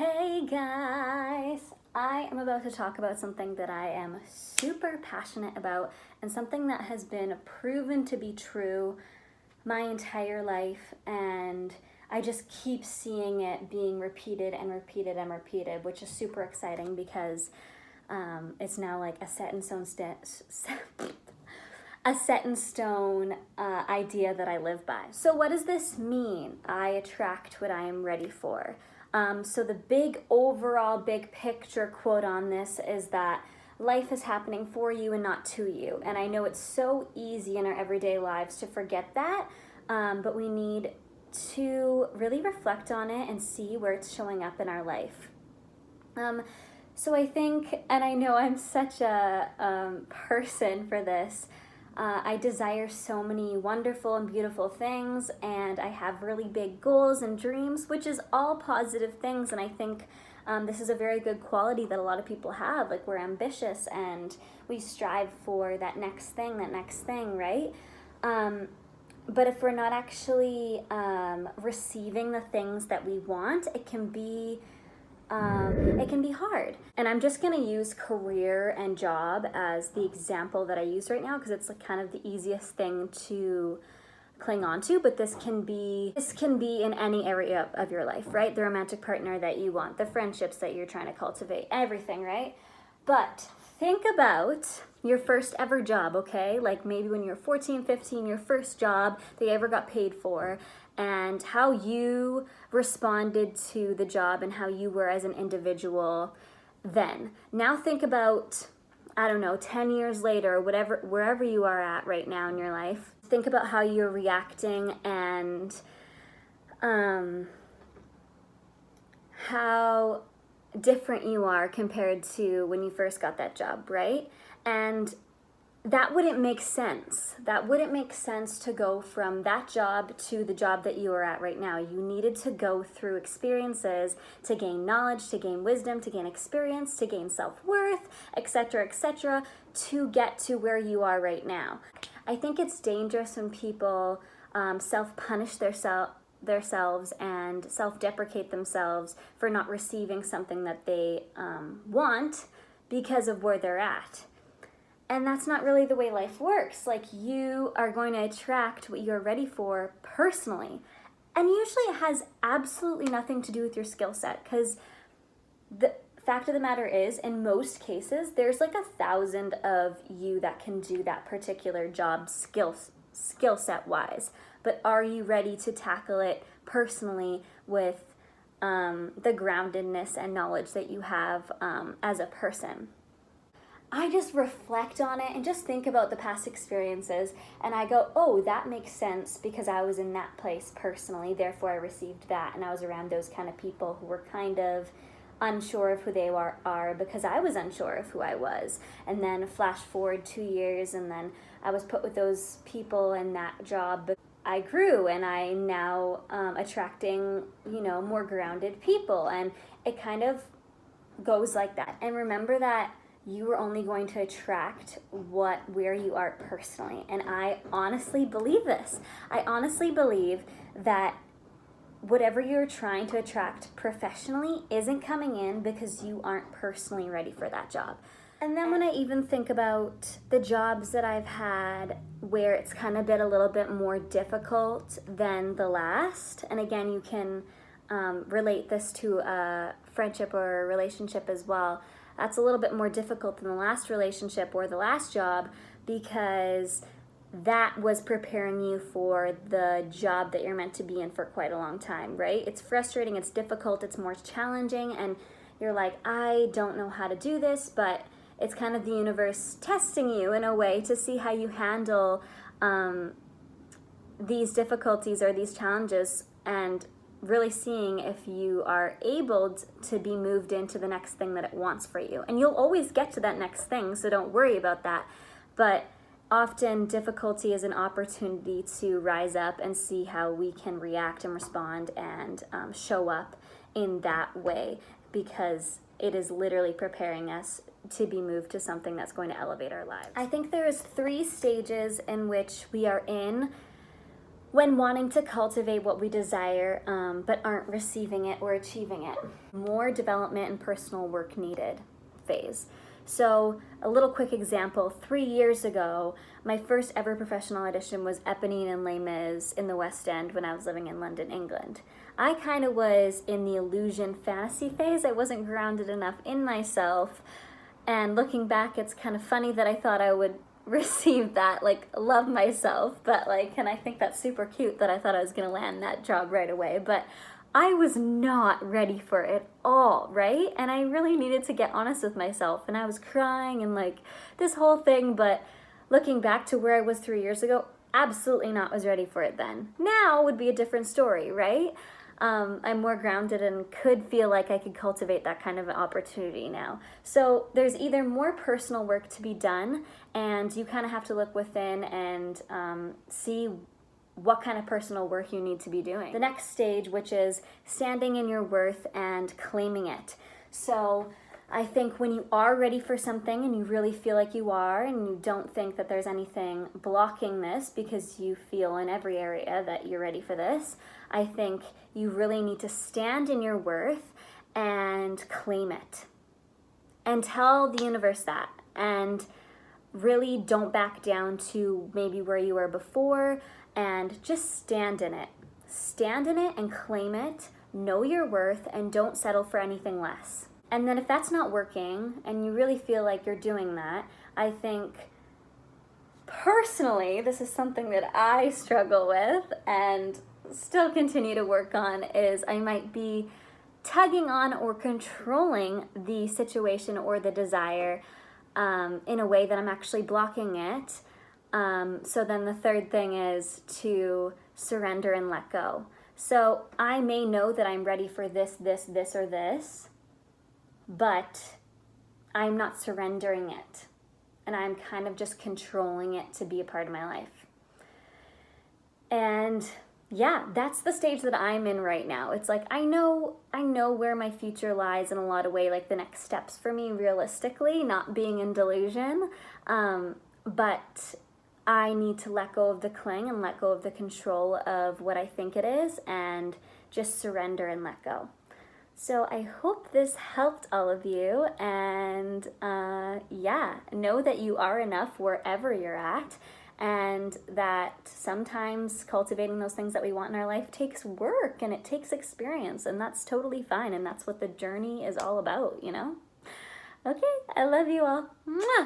Hey guys, I am about to talk about something that I am super passionate about and something that has been proven to be true my entire life, and I just keep seeing it being repeated and repeated and repeated, which is super exciting because it's now like a set in stone idea that I live by. So what does this mean? I attract what I am ready for. So the big overall big picture quote on this is that life is happening for you and not to you. And I know it's so easy in our everyday lives to forget that, but we need to really reflect on it and see where it's showing up in our life. So I think, and I know I'm such a person for this, I desire so many wonderful and beautiful things, and I have really big goals and dreams, which is all positive things. And I think this is a very good quality that a lot of people have. Like, we're ambitious and we strive for that next thing, right? But if we're not actually receiving the things that we want, it can be hard. And I'm just going to use career and job as the example that I use right now because it's like kind of the easiest thing to cling on to, but this can be in any area of your life, right? The romantic partner that you want, the friendships that you're trying to cultivate, everything, right? But think about your first ever job, okay? Like maybe when you're 14, 15, your first job that you ever got paid for, and how you responded to the job and how you were as an individual then. Now think about, I don't know, 10 years later, wherever you are at right now in your life. Think about how you're reacting and how different you are compared to when you first got that job, right? And that wouldn't make sense. That wouldn't make sense to go from that job to the job that you are at right now. You needed to go through experiences to gain knowledge, to gain wisdom, to gain experience, to gain self-worth, etc., to get to where you are right now. I think it's dangerous when people self-punish themselves and self-deprecate themselves for not receiving something that they want because of where they're at. And that's not really the way life works. Like, you are going to attract what you're ready for personally. And usually it has absolutely nothing to do with your skill set, because the fact of the matter is, in most cases, there's like 1,000 of you that can do that particular job skill set wise. But are you ready to tackle it personally with the groundedness and knowledge that you have as a person? I just reflect on it and just think about the past experiences, and I go, oh, that makes sense because I was in that place personally, therefore I received that, and I was around those kind of people who were kind of unsure of who they are because I was unsure of who I was. And then flash forward 2 years, and then I was put with those people in that job. I grew, and I now attracting, more grounded people, and it kind of goes like that. And remember that you are only going to attract where you are personally. And I honestly believe this. I honestly believe that whatever you're trying to attract professionally isn't coming in because you aren't personally ready for that job. And then when I even think about the jobs that I've had where it's kind of been a little bit more difficult than the last, and again, you can relate this to a friendship or a relationship as well. That's a little bit more difficult than the last relationship or the last job because that was preparing you for the job that you're meant to be in for quite a long time, right? It's frustrating, it's difficult, it's more challenging, and you're like, I don't know how to do this, but it's kind of the universe testing you in a way to see how you handle these difficulties or these challenges, and really seeing if you are able to be moved into the next thing that it wants for you. And you'll always get to that next thing, so don't worry about that. But often difficulty is an opportunity to rise up and see how we can react and respond and show up in that way, because it is literally preparing us to be moved to something that's going to elevate our lives. I think there's 3 stages in which we are in when wanting to cultivate what we desire, but aren't receiving it or achieving it. More development and personal work needed phase. So a little quick example, 3 years ago, my first ever professional audition was Eponine and Les Mis in the West End when I was living in London, England. I kind of was in the illusion fantasy phase. I wasn't grounded enough in myself. And looking back, it's kind of funny that I thought I would receive that, like, love myself, but like, and I think that's super cute that I thought I was gonna land that job right away, but I was not ready for it all, right? And I really needed to get honest with myself, and I was crying and like this whole thing, but looking back to where I was 3 years ago, absolutely not was ready for it then. Now would be a different story, right? I'm more grounded and could feel like I could cultivate that kind of an opportunity now. So there's either more personal work to be done, and you kind of have to look within and see what kind of personal work you need to be doing. The next stage, which is standing in your worth and claiming it. So I think when you are ready for something and you really feel like you are, and you don't think that there's anything blocking this because you feel in every area that you're ready for this, I think you really need to stand in your worth and claim it. And tell the universe that. And really don't back down to maybe where you were before, and just stand in it. Stand in it and claim it. Know your worth and don't settle for anything less. And then if that's not working and you really feel like you're doing that, I think personally, this is something that I struggle with and still continue to work on, is I might be tugging on or controlling the situation or the desire in a way that I'm actually blocking it. So then the third thing is to surrender and let go. So I may know that I'm ready for this, or this, but I'm not surrendering it. And I'm kind of just controlling it to be a part of my life. And yeah, that's the stage that I'm in right now. It's like, I know where my future lies in a lot of way, like the next steps for me realistically, not being in delusion. But I need to let go of the cling and let go of the control of what I think it is and just surrender and let go. So I hope this helped all of you, and yeah, know that you are enough wherever you're at, and that sometimes cultivating those things that we want in our life takes work and it takes experience, and that's totally fine, and that's what the journey is all about, you know? Okay, I love you all. Mwah!